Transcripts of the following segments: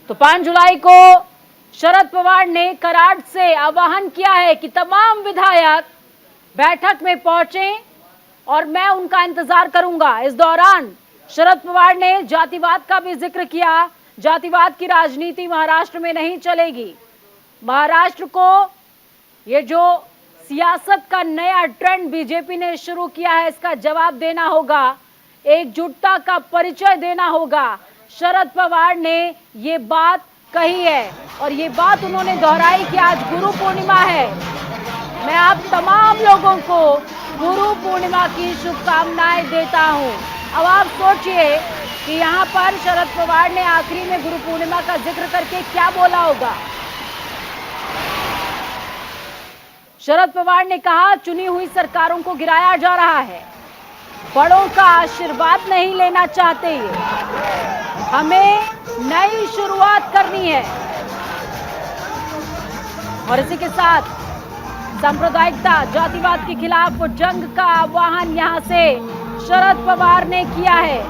तो 5 जुलाई को शरद पवार ने कराड़ से आह्वान किया है कि तमाम विधायक बैठक में पहुंचे और मैं उनका इंतजार करूंगा। इस दौरान शरद पवार ने जातिवाद का भी जिक्र किया। जातिवाद की राजनीति महाराष्ट्र में नहीं चलेगी। महाराष्ट्र को ये जो सियासत का नया ट्रेंड बीजेपी ने शुरू किया है, इसका जवाब देना होगा, एकजुटता का परिचय देना होगा। शरद पवार ने ये बात कही है और ये बात उन्होंने दोहराई कि आज गुरु पूर्णिमा है। मैं आप तमाम लोगों को गुरु पूर्णिमा की शुभकामनाएं देता हूं। अब आप सोचिए कि यहाँ पर शरद पवार ने आखिरी में गुरु पूर्णिमा का जिक्र करके क्या बोला होगा। शरद पवार ने कहा, चुनी हुई सरकारों को गिराया जा रहा है, बड़ों का आशीर्वाद नहीं लेना चाहते ये, हमें नई शुरुआत करनी है। और इसी के साथ सांप्रदायिकता, जातिवाद के खिलाफ जंग का आह्वान यहां से शरद पवार ने किया है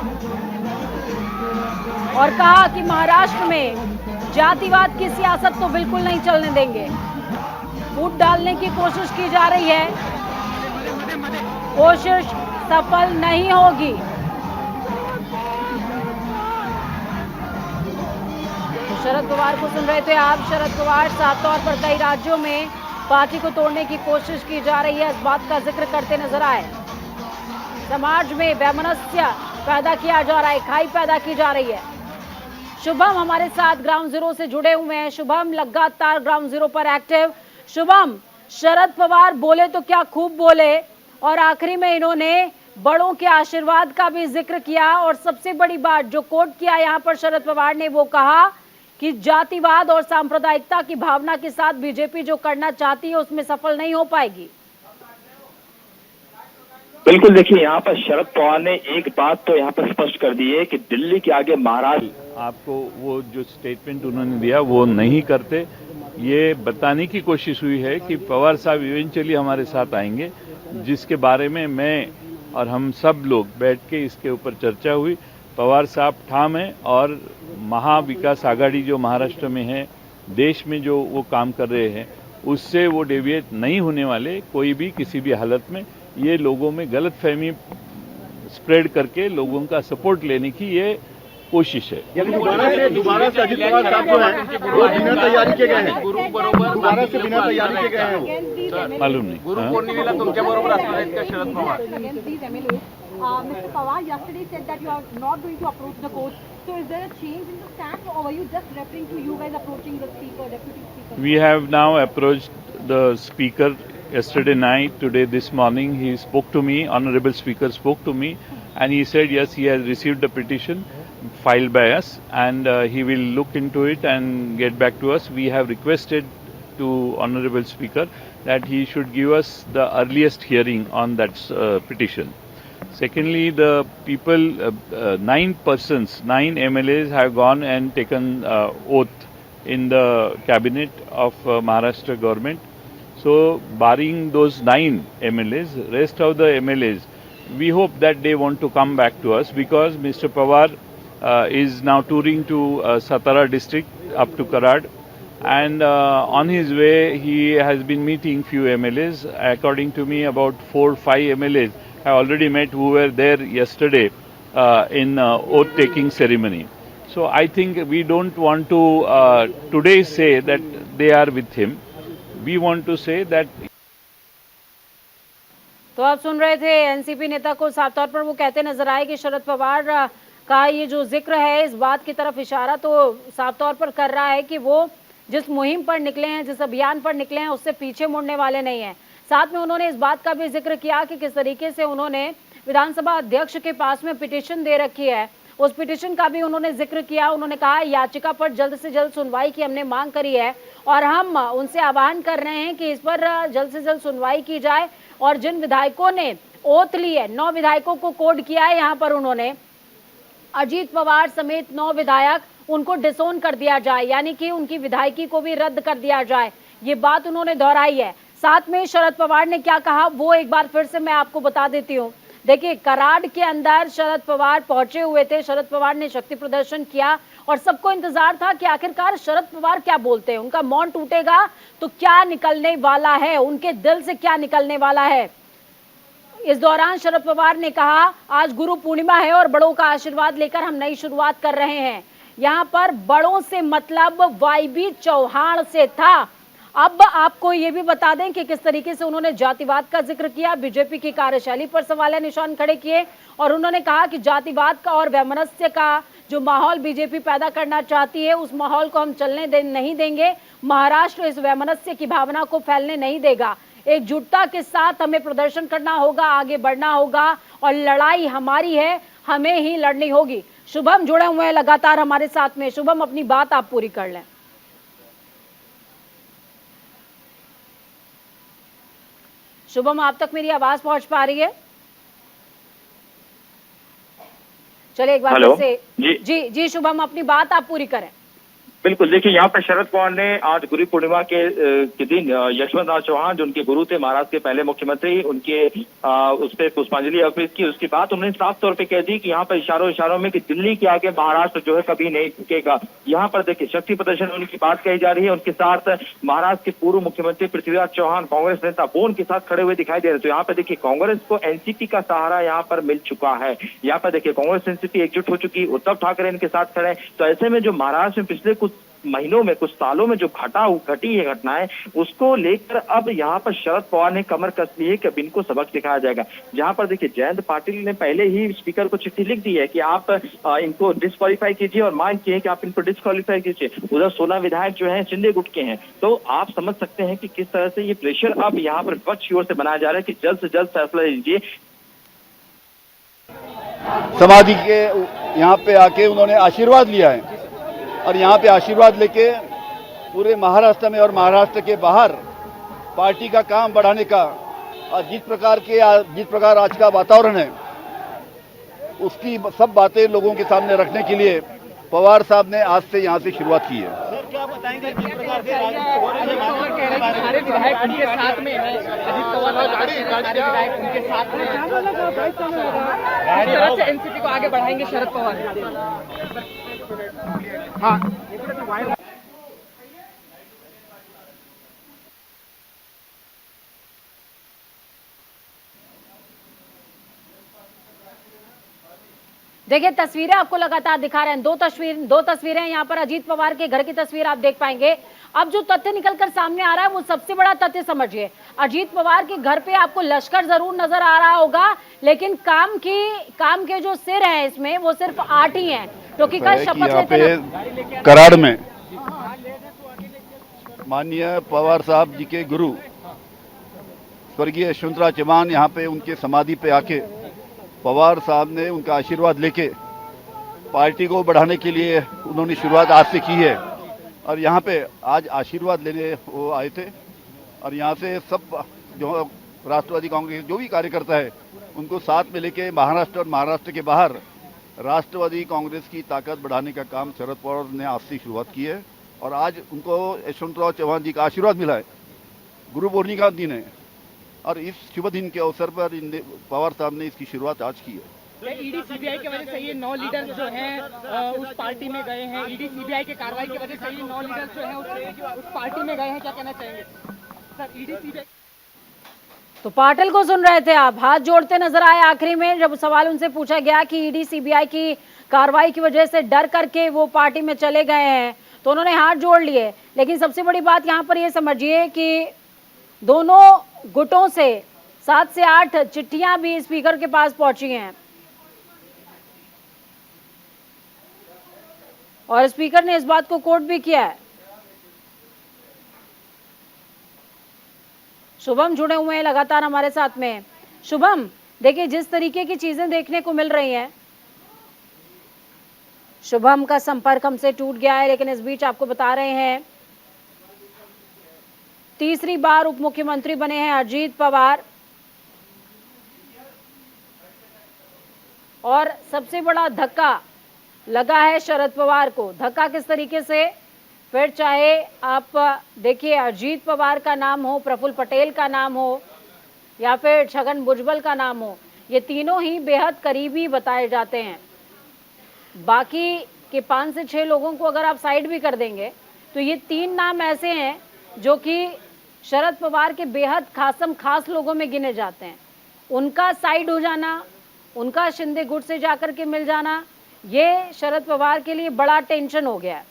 और कहा कि महाराष्ट्र में जातिवाद की सियासत तो बिल्कुल नहीं चलने देंगे। फूट डालने की कोशिश की जा रही है, कोशिश सफल नहीं होगी। तो शरद पवार को सुन रहे थे आप। शरद पवार साफ तौर पर कई राज्यों में पार्टी को तोड़ने की कोशिश की जा रही है, इस बात का जिक्र करते नजर आए। समाज में वैमनस्य पैदा किया जा रहा है, खाई पैदा की जा रही है। शुभम हमारे साथ ग्राउंड जीरो से जुड़े हुए हैं। शुभम लगातार ग्राउंड जीरो पर एक्टिव। शुभम, शरद पवार बोले तो क्या खूब बोले और आखिरी में इन्होंने बड़ों के आशीर्वाद का भी जिक्र किया और सबसे बड़ी बात जो कोट किया यहाँ पर शरद पवार ने, वो कहा कि जातिवाद और सांप्रदायिकता की भावना के साथ बीजेपी जो करना चाहती है उसमें सफल नहीं हो पाएगी। बिल्कुल, देखिए यहाँ पर शरद पवार ने एक बात तो यहाँ पर स्पष्ट कर दी है कि दिल्ली के आगे महाराष्ट्र, आपको वो जो स्टेटमेंट उन्होंने दिया वो नहीं करते। ये बताने की कोशिश हुई है कि पवार साहब इवेंचुअली हमारे साथ आएंगे, जिसके बारे में मैं और हम सब लोग बैठ के इसके ऊपर चर्चा हुई। पवार साहब ठाम है और महाविकास आघाड़ी जो महाराष्ट्र में है, देश में जो वो काम कर रहे हैं, उससे वो डेविएट नहीं होने वाले कोई भी किसी भी हालत में। ये लोगों में गलतफहमी स्प्रेड करके लोगों का सपोर्ट लेने की ये कोशिश है। दोबारा से अजित पवार साहब जो है वो बिना तैयारी के गए हैं, दोबारा से बिना तैयारी के गए हैं। मालूम नहीं। गुरु पौर्णिमेला तुमच्या बरोबर असणार आहेत का Sharad Pawar? Mr. Pawar yesterday said that you are not going to approach the court. So is there a change in the stance, or were you just referring to you guys approaching the speaker, deputy speaker? We have now approached the speaker yesterday night. Today this morning he spoke to me, honorable speaker spoke to me, and he said yes, he has received the petition filed by us and he will look into it and get back to us. We have requested to honorable speaker that he should give us the earliest hearing on that petition. Secondly, the people, 9 persons, 9 MLAs have gone and taken oath in the cabinet of Maharashtra government. So, barring those 9 MLAs, rest of the MLAs, we hope that they want to come back to us because Mr. Pawar is now touring to Satara district up to Karad, and on his way he has been meeting few MLAs. According to me, about 4-5 MLAs have already met who were there yesterday in oath-taking ceremony. So I think we don't want to today say that they are with him. We want to say that. तो आप सुन रहे थे NCP नेता को, साफ तौर पर वो कहते नजर आए कि शरद पवार का ये जो जिक्र है, इस बात की तरफ इशारा तो साफ तौर पर कर रहा है कि वो जिस मुहिम पर निकले हैं, जिस अभियान पर निकले हैं, उससे पीछे मुड़ने वाले नहीं हैं। साथ में उन्होंने इस बात का भी जिक्र किया कि किस तरीके से उन्होंने विधानसभा अध्यक्ष के पास में पिटीशन दे रखी है, उस पिटीशन का भी उन्होंने जिक्र किया। उन्होंने कहा याचिका पर जल्द से जल्द सुनवाई की हमने मांग करी है और हम उनसे आह्वान कर रहे हैं कि इस पर जल्द से जल्द सुनवाई की जाए और जिन विधायकों ने ओथ ली है, 9 विधायकों को कोड किया है, यहाँ पर उन्होंने अजीत पवार समेत 9 विधायक, उनको डिसोन कर दिया जाए, यानी कि उनकी विधायकी को भी रद्द कर दिया जाए। ये बात उन्होंने दोहराई है। साथ में शरद पवार ने क्या कहा वो एक बार फिर से मैं आपको बता देती हूँ। देखिए, कराड़ के अंदर शरद पवार पहुंचे हुए थे, शरद पवार ने शक्ति प्रदर्शन किया और सबको इंतजार था कि आखिरकार शरद पवार क्या बोलते हैं, उनका मौन टूटेगा तो क्या निकलने वाला है, उनके दिल से क्या निकलने वाला है। इस दौरान शरद पवार ने कहा, आज गुरु पूर्णिमा है और बड़ों का आशीर्वाद लेकर हम नई शुरुआत कर रहे हैं। यहां पर बड़ों से मतलब वाईबी चौहान से था। अब आपको ये भी बता दें कि किस तरीके से उन्होंने जातिवाद का जिक्र किया, बीजेपी की कार्यशैली पर सवालिया निशान खड़े किए और उन्होंने कहा कि जातिवाद का और वैमनस्य का जो माहौल बीजेपी पैदा करना चाहती है, उस माहौल को हम चलने नहीं देंगे। महाराष्ट्र इस वैमनस्य की भावना को फैलने नहीं देगा। एकजुटता के साथ हमें प्रदर्शन करना होगा, आगे बढ़ना होगा और लड़ाई हमारी है, हमें ही लड़नी होगी। शुभम जुड़े हुए हैं लगातार हमारे साथ में। शुभम, अपनी बात आप पूरी कर लें। शुभम, आप तक मेरी आवाज पहुंच पा रही है? चलिए एक बार हेलो। से जी जी शुभम, अपनी बात आप पूरी करें। बिल्कुल, देखिए यहाँ पर शरद पवार ने आज गुरु पूर्णिमा के दिन यशवंत राव चौहान जो उनके गुरु थे, महाराष्ट्र के पहले मुख्यमंत्री, उनके उस पर पुष्पांजलि अर्पित की। उसके बाद उन्होंने साफ तौर पे कह दी कि यहाँ पर इशारों में कि दिल्ली के आगे महाराष्ट्र जो है कभी नहीं झुकेगा। यहाँ पर देखिए शक्ति प्रदर्शन होने की बात कही जा रही है। उनके साथ महाराष्ट्र के पूर्व मुख्यमंत्री पृथ्वीराज चौहान, कांग्रेस नेता, वो उनके साथ खड़े हुए दिखाई दे रहे। तो यहाँ पर देखिए कांग्रेस को एनसीपी का सहारा यहाँ पर मिल चुका है। यहाँ पर देखिए कांग्रेस एनसीपी एकजुट हो चुकी, उद्धव ठाकरे इनके साथ खड़े। तो ऐसे में जो महाराष्ट्र में पिछले कुछ महीनों में, कुछ सालों में जो घटी है घटनाएं, उसको लेकर अब यहाँ पर शरद पवार ने कमर कस ली है कि अब इनको सबक सिखाया जाएगा। जहाँ पर देखिए जयंत पाटिल ने पहले ही स्पीकर को चिट्ठी लिख दी है कि आप इनको डिस्क्वालीफाई कीजिए और मांग की है कि आप इनको डिस्क्वालीफाई कीजिए। उधर 16 विधायक जो हैं चिंदे गुट के हैं। तो आप समझ सकते हैं कि किस तरह से ये प्रेशर अब यहाँ पर विपक्ष की ओर से बनाया जा रहा है कि जल्द से जल्द फैसला लीजिए। समाधि के यहाँ पे आके उन्होंने आशीर्वाद लिया है और यहाँ पे आशीर्वाद लेके पूरे महाराष्ट्र में और महाराष्ट्र के बाहर पार्टी का काम बढ़ाने का और जिस प्रकार आज का वातावरण है उसकी सब बातें लोगों के सामने रखने के लिए पवार साहब ने आज से यहाँ से शुरुआत की है। सर, क्या बताएंगे किस प्रकार से अजित पवार कह रहे हैं कि सारे विधायक उनके साथ में हैं, अजित पवार सारे विधायक उनके साथ में हैं, किस तरह से एनसीपी को आगे बढ़ाएंगे शरद पवार? हाँ, देखिए तस्वीरें आपको लगातार दिखा रहे हैं। दो तस्वीरें यहाँ पर अजीत पवार के घर की तस्वीर आप देख पाएंगे। अब जो तथ्य निकलकर सामने आ रहा है वो सबसे बड़ा तथ्य समझिए। अजीत पवार के घर पे आपको लश्कर जरूर नजर आ रहा होगा, लेकिन काम के जो सिर हैं इसमें वो सिर्फ 8 ही हैं, क्योंकि कल शपथ लेते कराड़ में माननीय पवार साहब जी के गुरु स्वर्गीय यशवंतराव चौहान यहाँ पे उनके समाधि पे आके पवार साहब ने उनका आशीर्वाद लेके पार्टी को बढ़ाने के लिए उन्होंने शुरुआत आज से की है और यहाँ पे आज आशीर्वाद लेने वो आए थे और यहाँ से सब जो राष्ट्रवादी कांग्रेस जो भी कार्यकर्ता है उनको साथ में लेके महाराष्ट्र और महाराष्ट्र के बाहर राष्ट्रवादी कांग्रेस की ताकत बढ़ाने का काम शरद पवार ने आज से शुरुआत की है और आज उनको यशवंतराव चौहान जी का आशीर्वाद मिला है। गुरु पूर्णिमा का दिन है और इस शुभ दिन के अवसर पर पवार साहब ने इसकी शुरुआत आज की है। ईडी सीबीआई की वजह से ये 9 लीडर जो हैं उस पार्टी में गए हैं, ईडी सीबीआई की कार्रवाई की वजह से ये 9 लीडर जो हैं उस पार्टी में गए हैं, क्या कहना चाहेंगे सर? ईडी सीबीआई तो पाटिल को सुन रहे थे आप, हाथ जोड़ते नजर आए आखिरी में जब सवाल उनसे पूछा गया कि ईडी सीबीआई की कार्रवाई की वजह से डर करके वो पार्टी में चले गए हैं, तो उन्होंने हाथ जोड़ लिए। लेकिन सबसे बड़ी बात यहाँ पर ये समझिए कि दोनों गुटों से 7 से 8 चिट्ठियां भी स्पीकर के पास पहुंची हैं और स्पीकर ने इस बात को कोट भी किया है। शुभम जुड़े हुए हैं लगातार हमारे साथ में। शुभम, देखिए जिस तरीके की चीजें देखने को मिल रही हैं, शुभम का संपर्क हमसे टूट गया है, लेकिन इस बीच आपको बता रहे हैं तीसरी बार उप मुख्यमंत्री बने हैं अजीत पवार और सबसे बड़ा धक्का लगा है शरद पवार को। धक्का किस तरीके से, फिर चाहे आप देखिए अजीत पवार का नाम हो, प्रफुल्ल पटेल का नाम हो या फिर छगन भुजबल का नाम हो, ये तीनों ही बेहद करीबी बताए जाते हैं। बाकी के 5 से 6 लोगों को अगर आप साइड भी कर देंगे तो ये 3 नाम ऐसे हैं जो कि शरद पवार के बेहद खास लोगों में गिने जाते हैं। उनका साइड हो जाना, उनका शिंदे गुट से जाकर के मिल जाना, ये शरद पवार के लिए बड़ा टेंशन हो गया है।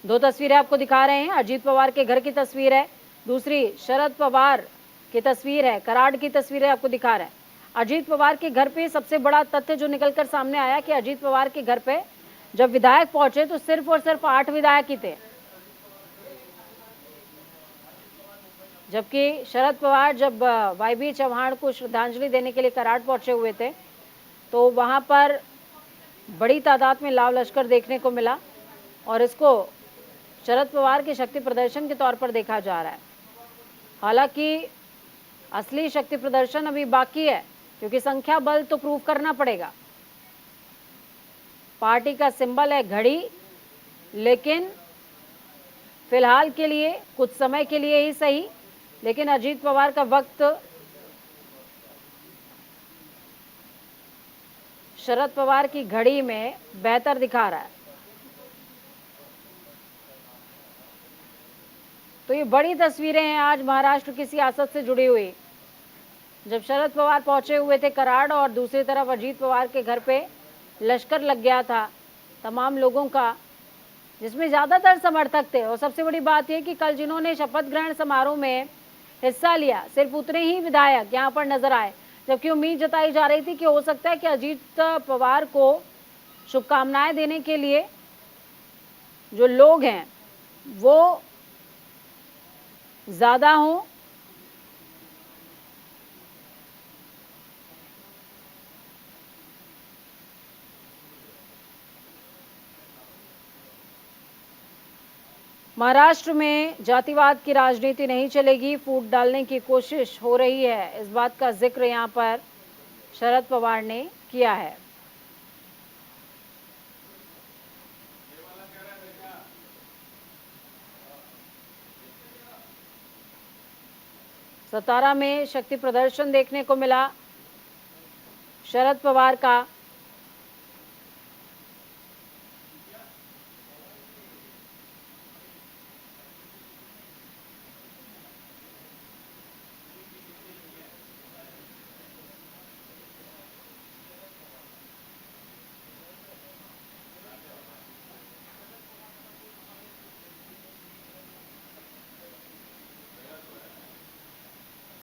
दो तस्वीरें आपको दिखा रहे हैं, अजीत पवार के घर की तस्वीर है, दूसरी शरद पवार की तस्वीर है, कराड़ की तस्वीरें आपको दिखा रहे हैं। अजीत पवार के घर पे सबसे बड़ा तथ्य जो निकलकर सामने आया कि अजीत पवार के घर पे जब विधायक पहुंचे तो सिर्फ और सिर्फ 8 विधायक ही थे, जबकि शरद पवार जब वाईबी चौहान को श्रद्धांजलि देने के लिए कराड़ पहुंचे हुए थे तो वहां पर बड़ी तादाद में लाव लश्कर देखने को मिला और इसको शरद पवार के शक्ति प्रदर्शन के तौर पर देखा जा रहा है। हालांकि असली शक्ति प्रदर्शन अभी बाकी है, क्योंकि संख्या बल तो प्रूव करना पड़ेगा। पार्टी का सिंबल है घड़ी, लेकिन फिलहाल के लिए, कुछ समय के लिए ही सही, लेकिन अजीत पवार का वक्त शरद पवार की घड़ी में बेहतर दिखा रहा है। तो ये बड़ी तस्वीरें हैं आज महाराष्ट्र की सियासत से जुड़ी हुई। जब शरद पवार पहुंचे हुए थे कराड़ और दूसरी तरफ अजीत पवार के घर पे लश्कर लग गया था तमाम लोगों का, जिसमें ज़्यादातर समर्थक थे। और सबसे बड़ी बात यह कि कल जिन्होंने शपथ ग्रहण समारोह में हिस्सा लिया, सिर्फ उतने ही विधायक यहाँ पर नजर आए, जबकि उम्मीद जताई जा रही थी कि हो सकता है कि अजीत पवार को शुभकामनाएं देने के लिए जो लोग हैं वो ज़्यादा हों। महाराष्ट्र में जातिवाद की राजनीति नहीं चलेगी, फूट डालने की कोशिश हो रही है, इस बात का जिक्र यहां पर शरद पवार ने किया है। सतारा में शक्ति प्रदर्शन देखने को मिला शरद पवार का।